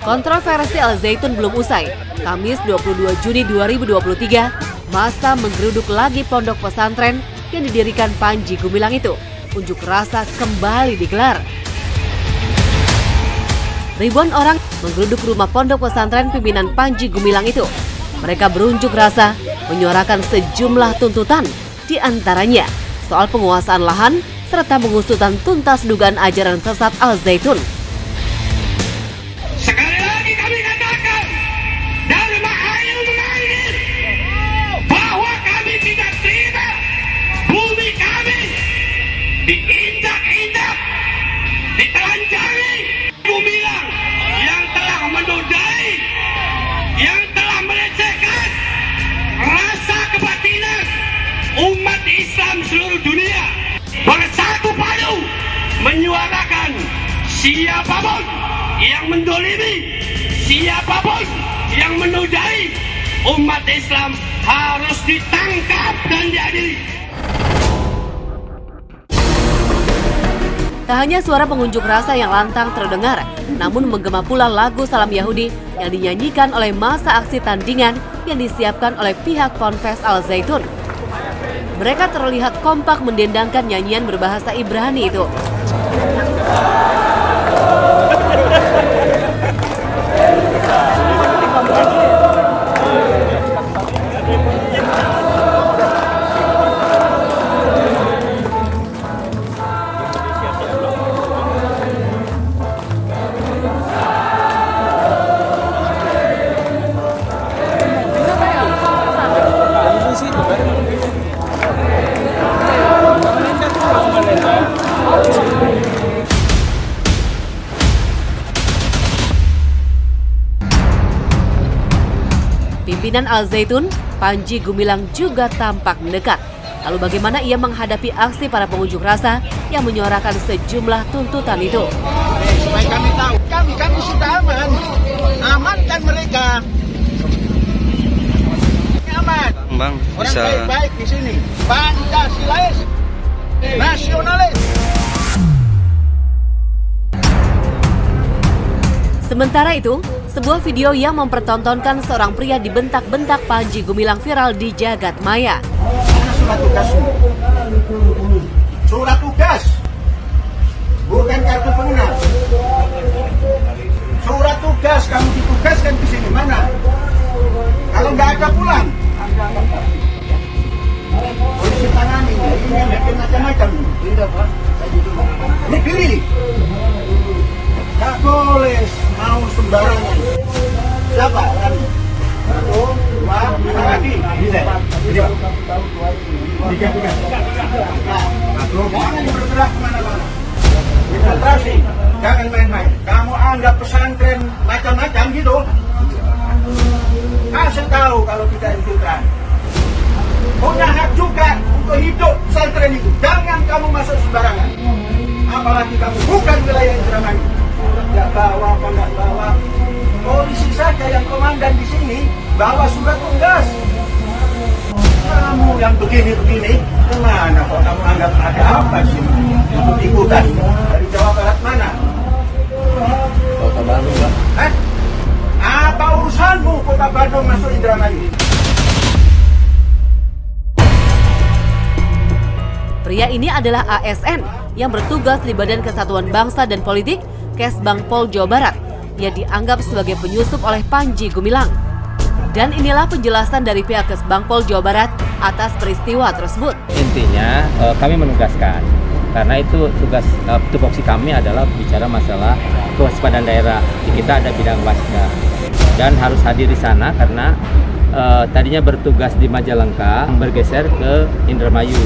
Kontroversi Al Zaitun belum usai. Kamis 22 Juni 2023, massa menggeruduk lagi pondok pesantren yang didirikan Panji Gumilang itu. Unjuk rasa kembali digelar. Ribuan orang menggeruduk rumah pondok pesantren pimpinan Panji Gumilang itu. Mereka berunjuk rasa menyuarakan sejumlah tuntutan, di antaranya soal penguasaan lahan serta pengusutan tuntas dugaan ajaran sesat Al Zaitun. Sekali lagi kami katakan dari Mahayul ini bahwa kami tidak terima bumi kami diinjak-injak, ditelanjangi. Gumilang yang telah menodai, yang telah melecehkan rasa kebatinan umat Islam seluruh dunia, bersatu padu menyuarakan siapapun yang mendolimi, siapapun yang menodai umat Islam harus ditangkap dan diadili. Tak hanya suara pengunjuk rasa yang lantang terdengar, namun menggema pula lagu salam Yahudi yang dinyanyikan oleh massa aksi tandingan yang disiapkan oleh pihak Ponpes Al Zaitun. Mereka terlihat kompak mendendangkan nyanyian berbahasa Ibrani itu. Pimpinan Al Zaitun, Panji Gumilang juga tampak mendekat. Lalu bagaimana ia menghadapi aksi para pengunjuk rasa yang menyuarakan sejumlah tuntutan itu? Supaya kami tahu, kami sudah amankan mereka. Aman. Bang, orang bisa... baik-baik di sini, Pancasilais, nasionalis. Sementara itu, sebuah video yang mempertontonkan seorang pria dibentak-bentak Panji Gumilang viral di jagat maya. Surat tugasmu. Surat tugas, bukan kartu pengenal. Surat tugas kamu ditugaskan di sini mana? Kalau nggak ada pulang. Polisi tangani ini yang bikin macam-macam. Ini pilih. Nggak boleh mau sembarangan. Siapa? Kami. 1, 2, lagi. Bisa. Jangan bergerak kemana-mana. Infiltrasi. Jangan main-main. Kamu anggap pesantren macam-macam gitu. Kasih tahu kalau kita infiltrasi. Punya hak juga untuk hidup pesantren itu. Jangan kamu masuk sembarangan. Apalagi kamu bukan wilayah Indramayu. Nggak bawa apa nggak bawa, polisi saja yang komandan di sini bawa surat tugas. Kamu yang begini-begini, kemana kok kamu anggap ada apa sih untuk ikutan? Dari Jawa Barat mana? Kota Bandung, Pak. Apa urusanmu Kota Bandung masuk Indramayu? Pria ini adalah ASN yang bertugas di Badan Kesatuan Bangsa dan Politik Kesbangpol Jawa Barat. Ia dianggap sebagai penyusup oleh Panji Gumilang. Dan inilah penjelasan dari pihak Kesbangpol Jawa Barat atas peristiwa tersebut. Intinya kami menugaskan, karena itu tugas tupoksi kami adalah bicara masalah kewaspadaan daerah. Di kita ada bidang wasda dan harus hadir di sana karena tadinya bertugas di Majalengka bergeser ke Indramayu.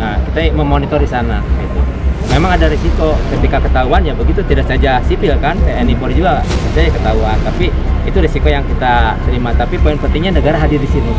Nah, kita memonitor di sana. Gitu. Memang ada risiko ketika ketahuan, ya begitu, tidak saja sipil kan, TNI Polri juga bisa saja ketahuan, tapi itu risiko yang kita terima. Tapi poin pentingnya negara hadir di sini.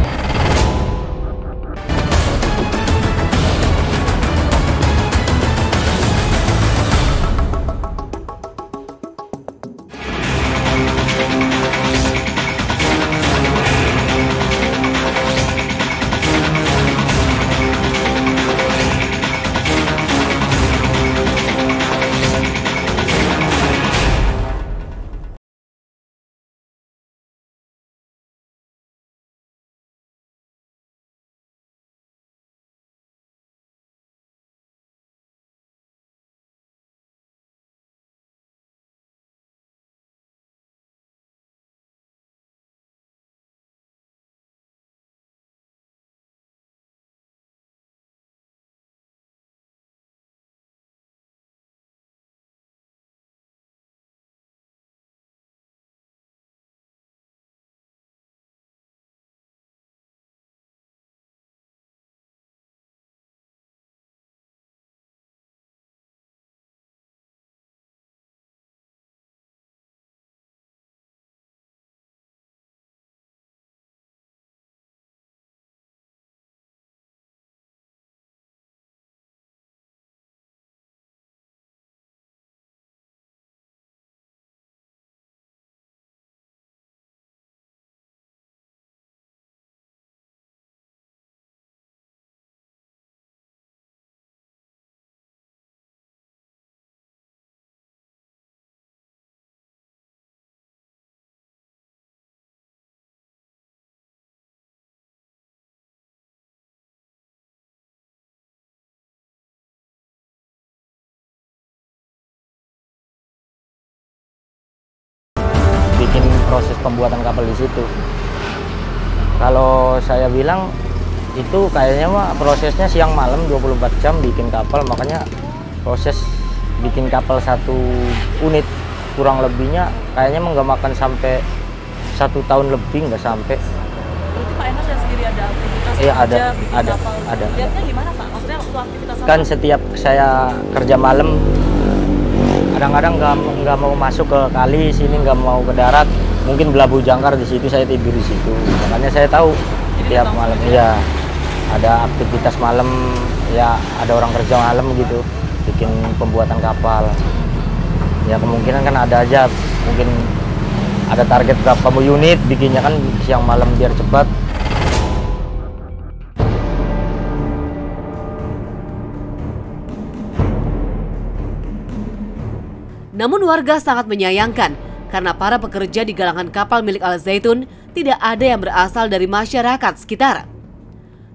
bikin proses pembuatan kapal di situ. Kalau saya bilang itu kayaknya mah prosesnya siang malam 24 jam bikin kapal, makanya proses bikin kapal satu unit kurang lebihnya kayaknya nggak makan sampai 1 tahun lebih, nggak sampai. Berarti Pak Enos ya sendiri ada aktivitas Iya, kerja ada, bikin ada, kapal. ada. Lihatnya gimana Pak? Maksudnya waktu aktivitas apa? Kan setiap saya kerja malam kadang-kadang nggak mau masuk ke kali sini, nggak mau ke darat, mungkin belabu jangkar di situ, saya tidur di situ. Makanya saya tahu tiap malam ya ada aktivitas malam, ya ada orang kerja malam gitu bikin pembuatan kapal. Ya kemungkinan kan ada aja, mungkin ada target berapa unit bikinnya kan siang malam biar cepat. Namun warga sangat menyayangkan karena para pekerja di galangan kapal milik Al Zaitun tidak ada yang berasal dari masyarakat sekitar.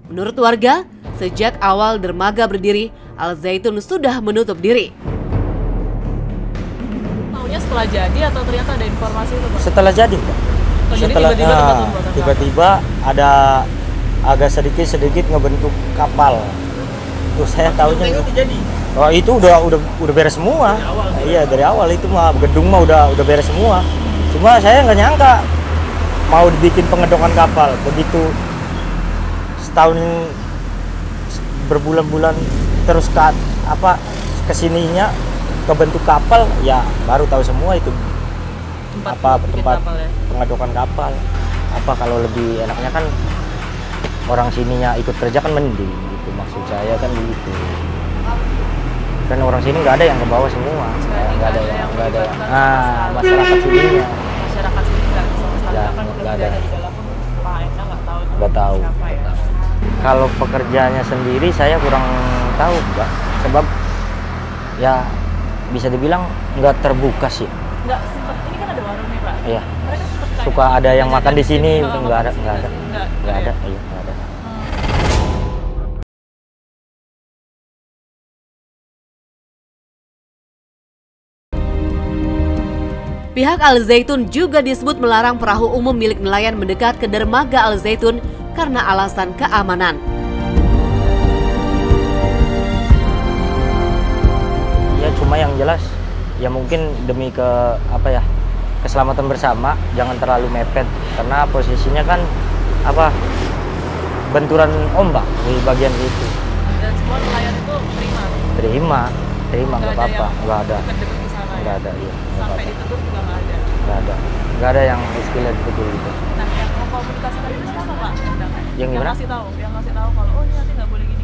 Menurut warga, sejak awal dermaga berdiri, Al Zaitun sudah menutup diri. Taunya setelah jadi atau ternyata ada informasi itu Pak? Setelah jadi, Pak. Oh, jadi Setelah tiba-tiba tempat pembuatan tiba-tiba ada agak sedikit ngebentuk kapal. Terus saya tahunya itu jadi. Oh, itu udah beres semua. Iya, dari awal itu mah gedung mah udah beres semua. Cuma saya nggak nyangka mau dibikin pengedokan kapal. Begitu setahun berbulan-bulan terus kesininya kebentuk kapal, ya baru tahu semua itu tempat kapal ya? pengedokan kapal. Apa kalau lebih enaknya kan orang sininya ikut kerja kan mending gitu, maksud saya kan gitu. Kan orang sini nggak ada yang ke bawah semua, nggak ada yang masyarakat sininya. Masyarakat sini nggak sama sekali, Ya, bahkan nggak pekerja ada. di dalam pun Pak Eka Nggak tahu. siapa ya. Kalau pekerjaannya sendiri saya kurang tahu, Pak. Sebab ya bisa dibilang nggak terbuka sih. Nggak sempat, ini kan ada warung nih Pak. Iya. Mereka sempat kayak Suka ada yang makan di sini, oh, nggak ada, makan di nggak ada, sini. nggak ada, ya? iya nggak ada. Pihak Al Zaitun juga disebut melarang perahu umum milik nelayan mendekat ke dermaga Al Zaitun karena alasan keamanan. Ya cuma yang jelas ya mungkin demi keselamatan bersama, jangan terlalu mepet karena posisinya kan benturan ombak di bagian itu. Dan semua nelayan itu terima. Terima nggak apa-apa, nggak ada, Deket-deket di sana nggak ya? ada, iya, nggak Sampai apa-apa. ditutup juga nggak ada. nggak ada yang istilah betul gitu. Nah, yang mengkomunikasikan itu siapa Pak? Yang gimana? ngasih tahu kalau oh ini nanti nggak boleh gini.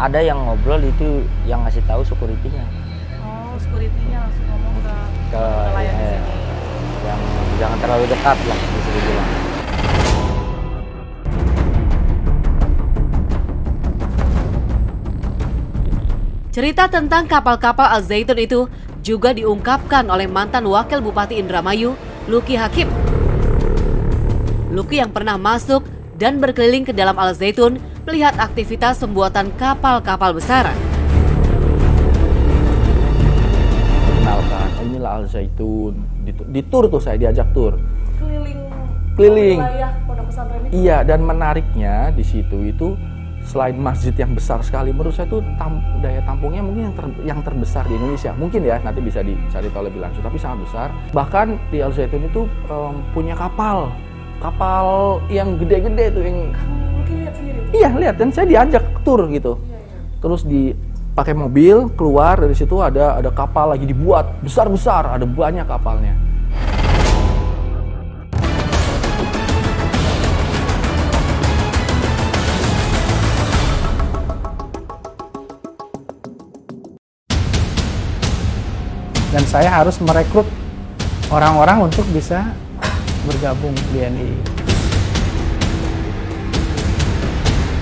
Ada yang ngobrol itu yang ngasih tahu security-nya. Oh, security-nya langsung ngomong ke nelayan di sini. Yang jangan terlalu dekat lah bisa dibilang. Cerita tentang kapal-kapal Al Zaitun itu juga diungkapkan oleh mantan Wakil Bupati Indramayu, Luki Hakim. Luki yang pernah masuk dan berkeliling ke dalam Al Zaitun melihat aktivitas pembuatan kapal-kapal besar. Kenalkan, inilah Al Zaitun. Di tur tuh saya diajak tur. Keliling wilayah pondok pesantren ini. Iya, dan menariknya di situ itu selain masjid yang besar sekali, menurut saya tuh daya tampungnya mungkin yang terbesar di Indonesia. Mungkin ya, nanti bisa dicari tahu lebih langsung, tapi sangat besar. Bahkan di Al Zaitun itu punya kapal yang gede-gede tuh yang Mungkin lihat sendiri. iya lihat, dan saya diajak tur gitu. Terus pakai mobil keluar dari situ ada kapal lagi dibuat besar-besar, ada banyak kapalnya. Dan saya harus merekrut orang-orang untuk bisa bergabung di NI.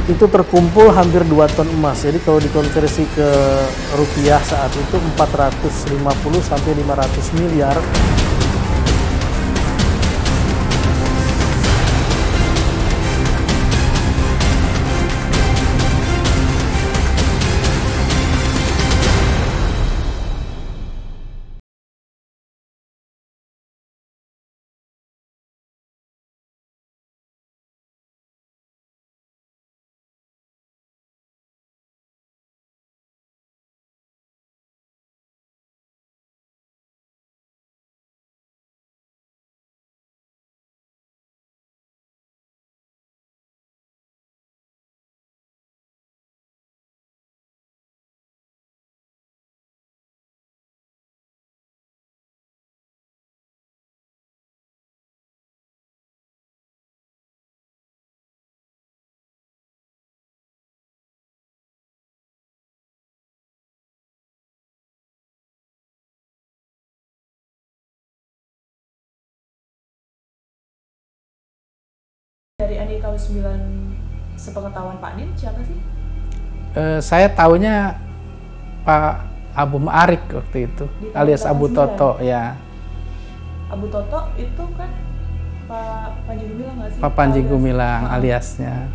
Itu terkumpul hampir 2 ton emas. Jadi kalau dikonversi ke rupiah saat itu 450 sampai 500 miliar. Dari NII KW 9 sepengetahuan Pak Din siapa sih? Saya tahunya Pak Abu Ma'arik waktu itu, alias Abu Toto ya. Abu Toto itu kan Pak Panji Gumilang nggak sih? Pak Panji Gumilang aliasnya.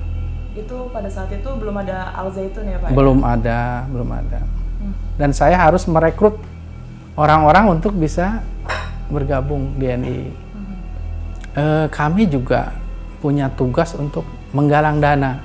Itu pada saat itu belum ada Al Zaitun ya Pak? Belum ada. Dan saya harus merekrut orang-orang untuk bisa bergabung di NII. Kami juga punya tugas untuk menggalang dana.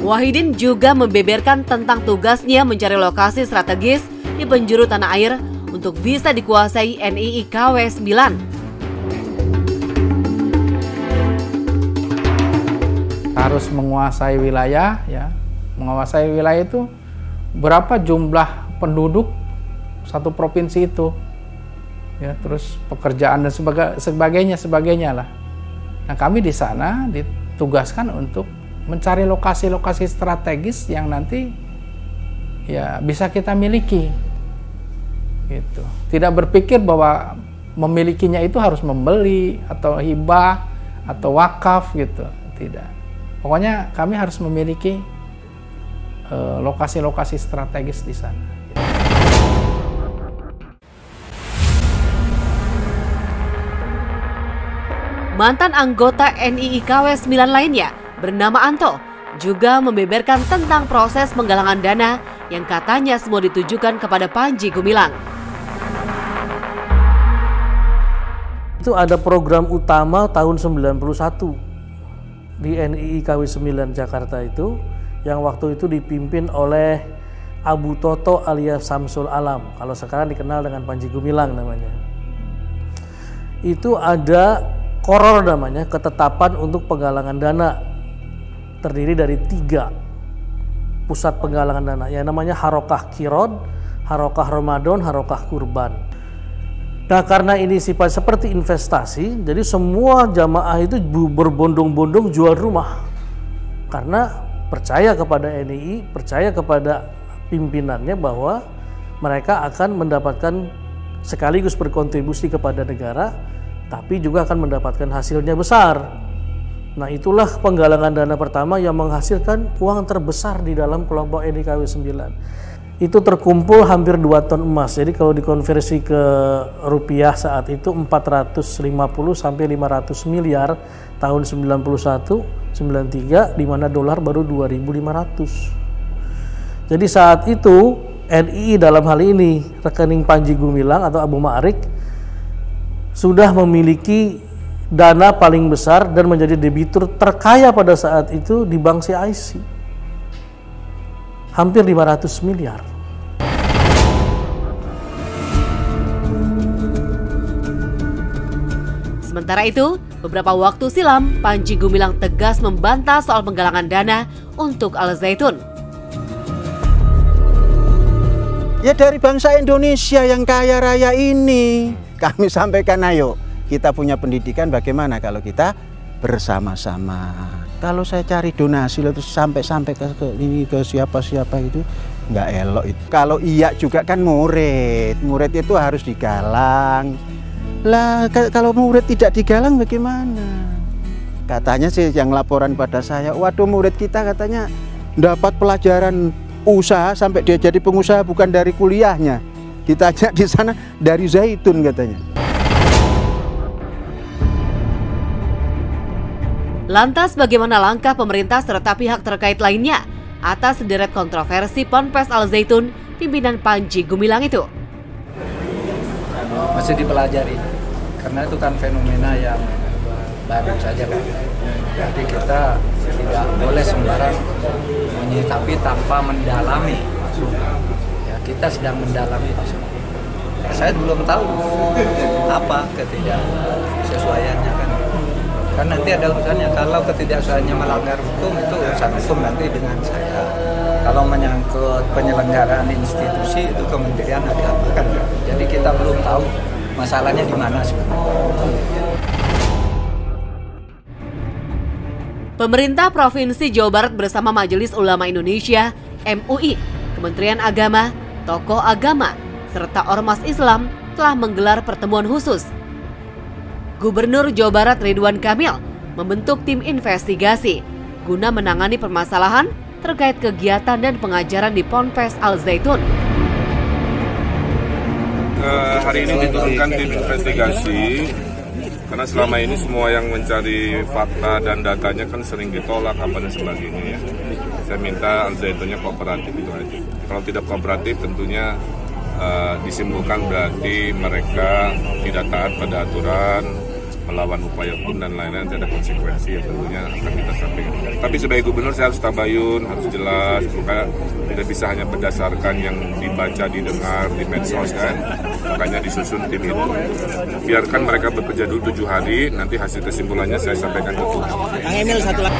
Wahidin juga membeberkan tentang tugasnya mencari lokasi strategis di penjuru tanah air untuk bisa dikuasai NII KW 9. Harus menguasai wilayah, ya. Menguasai wilayah itu berapa jumlah penduduk satu provinsi itu, ya. Terus pekerjaan dan sebagainya lah. Nah, kami di sana ditugaskan untuk mencari lokasi-lokasi strategis yang nanti ya bisa kita miliki, gitu. Tidak berpikir bahwa memilikinya itu harus membeli atau hibah atau wakaf gitu, tidak. Pokoknya kami harus memiliki lokasi-lokasi strategis di sana. Mantan anggota NII KW 9 lainnya bernama Anto juga membeberkan tentang proses penggalangan dana yang katanya semua ditujukan kepada Panji Gumilang. Itu ada program utama tahun 91 di NII KW 9 Jakarta itu, yang waktu itu dipimpin oleh Abu Toto alias Samsul Alam, kalau sekarang dikenal dengan Panji Gumilang namanya. Itu ada KOROR namanya, ketetapan untuk penggalangan dana, terdiri dari 3 pusat penggalangan dana, yang namanya Harokah Kirod, Harokah Ramadan, Harokah Kurban. Nah, karena ini sifat seperti investasi, jadi semua jamaah itu berbondong-bondong jual rumah, karena percaya kepada NII, percaya kepada pimpinannya bahwa mereka akan mendapatkan sekaligus berkontribusi kepada negara, tapi juga akan mendapatkan hasilnya besar. Nah, itulah penggalangan dana pertama yang menghasilkan uang terbesar di dalam kelompok NII KW 9. Itu terkumpul hampir 2 ton emas. Jadi kalau dikonversi ke rupiah saat itu 450 sampai 500 miliar tahun 91, 93, di mana dolar baru 2.500. Jadi saat itu NII dalam hal ini rekening Panji Gumilang atau Abu Ma'arik sudah memiliki dana paling besar dan menjadi debitur terkaya pada saat itu di Bank CIC, hampir 500 miliar. Sementara itu, beberapa waktu silam, Panji Gumilang tegas membantah soal penggalangan dana untuk Al Zaitun. Ya dari bangsa Indonesia yang kaya raya ini, kami sampaikan, ayo kita punya pendidikan bagaimana kalau kita bersama-sama. Kalau saya cari donasi terus sampai ke siapa-siapa itu nggak elok itu. Kalau iya juga kan murid itu harus digalang. Lah kalau murid tidak digalang bagaimana? Katanya sih yang laporan pada saya, waduh murid kita katanya dapat pelajaran usaha sampai dia jadi pengusaha bukan dari kuliahnya. Ditanya di sana dari Zaitun katanya. Lantas bagaimana langkah pemerintah serta pihak terkait lainnya atas sederet kontroversi Ponpes Al Zaitun pimpinan Panji Gumilang itu? Masih dipelajari, karena itu kan fenomena yang baru saja kan. Jadi kita tidak boleh sembarang menyikapi tanpa mendalami. Ya, kita sedang mendalami itu semua. Saya belum tahu apa ketidaksesuaiannya kan. Kan nanti ada urusannya, kalau ketidaksesuaiannya melanggar hukum itu urusan hukum nanti dengan saya. Kalau menyangkut penyelenggaraan institusi itu Kementerian Agama kan. Jadi kita belum tahu masalahnya di mana sebenarnya. Pemerintah Provinsi Jawa Barat bersama Majelis Ulama Indonesia, MUI, Kementerian Agama, tokoh agama, serta Ormas Islam telah menggelar pertemuan khusus. Gubernur Jawa Barat Ridwan Kamil membentuk tim investigasi guna menangani permasalahan terkait kegiatan dan pengajaran di Ponpes Al Zaitun. Hari ini diturunkan tim investigasi karena selama ini semua yang mencari fakta dan datanya kan sering ditolak apa dan sebagainya ya. Saya minta Al Zaitunnya kooperatif itu aja. Kalau tidak kooperatif tentunya disimpulkan berarti mereka tidak taat pada aturan, melawan upaya hukum dan lain-lain, ada konsekuensi yang tentunya akan kita sampaikan. Tapi sebagai gubernur saya harus tabayun, harus jelas, bukan tidak bisa hanya berdasarkan yang dibaca, didengar di medsos kan. Makanya disusun tim itu. Biarkan mereka bekerja dulu 7 hari, nanti hasil kesimpulannya saya sampaikan ke Tuhan. Kang Emil, satu lagi.